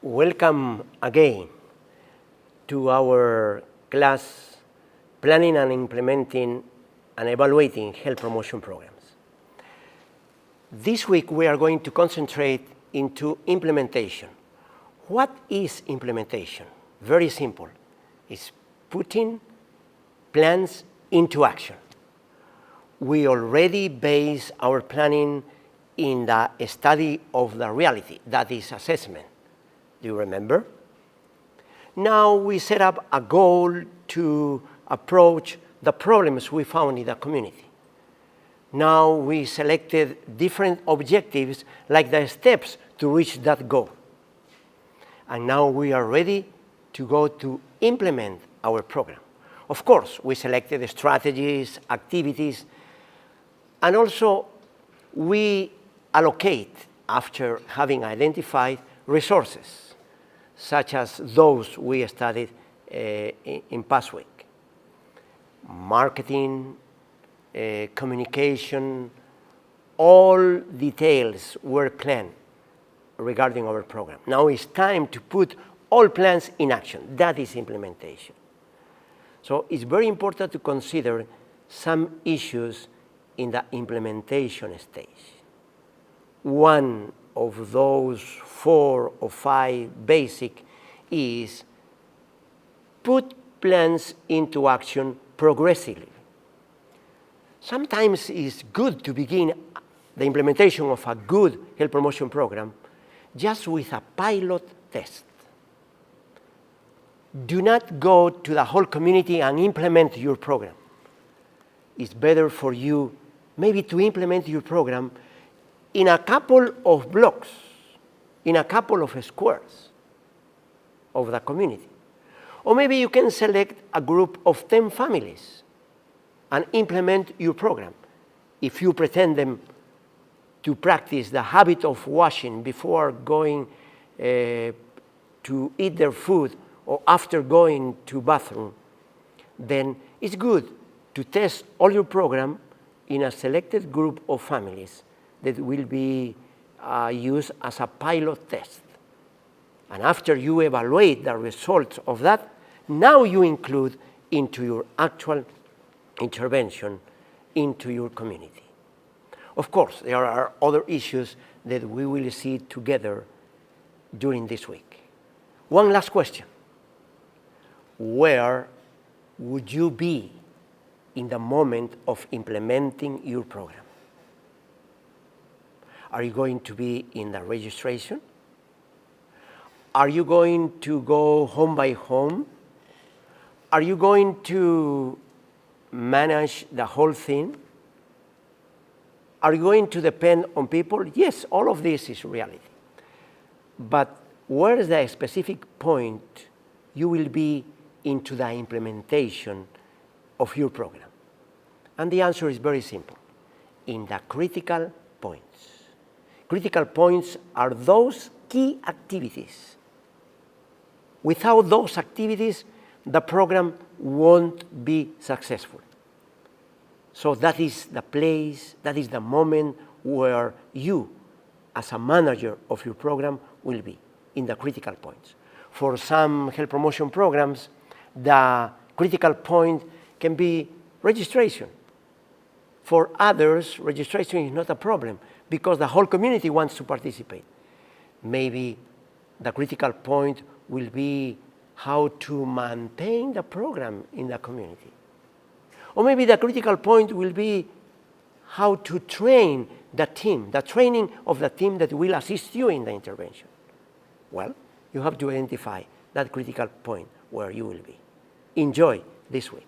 Welcome again to our class Planning and Implementing and Evaluating Health Promotion Programs. This week we are going to concentrate into implementation. What is implementation? Very simple. It's putting plans into action. We already base our planning in the study of the reality, that is assessment. Do you remember? Now we set up a goal to approach the problems we found in the community. Now we selected different objectives like the steps to reach that goal. And now we are ready to go to implement our program. Of course, we selected strategies, activities, and also we allocate after having identified resources, such as those we studied in past week. Marketing, communication, all details were planned regarding our program. Now it's time to put all plans in action. That is implementation. So it's very important to consider some issues in the implementation stage. One of those 4 or 5 basic is put plans into action progressively. Sometimes it's good to begin the implementation of a good health promotion program just with a pilot test. Do not go to the whole community and implement your program. It's better for you maybe to implement your program in a couple of blocks, in a couple of squares of the community. Or maybe you can select a group of 10 families and implement your program. If you pretend them to practice the habit of washing before going to eat their food or after going to bathroom, then it's good to test all your program in a selected group of families that will be used as a pilot test. And after you evaluate the results of that, now you include into your actual intervention into your community. Of course, there are other issues that we will see together during this week. One last question. Where would you be in the moment of implementing your program? Are you going to be in the registration? Are you going to go home by home? Are you going to manage the whole thing? Are you going to depend on people? Yes, all of this is reality. But where is the specific point you will be into the implementation of your program? And the answer is very simple. In the critical points. Critical points are those key activities. Without those activities, the program won't be successful. So that is the place, that is the moment where you, as a manager of your program, will be in the critical points. For some health promotion programs, the critical point can be registration. For others, registration is not a problem because the whole community wants to participate. Maybe the critical point will be how to maintain the program in the community. Or maybe the critical point will be how to train the team, the training of the team that will assist you in the intervention. Well, you have to identify that critical point where you will be. Enjoy this week.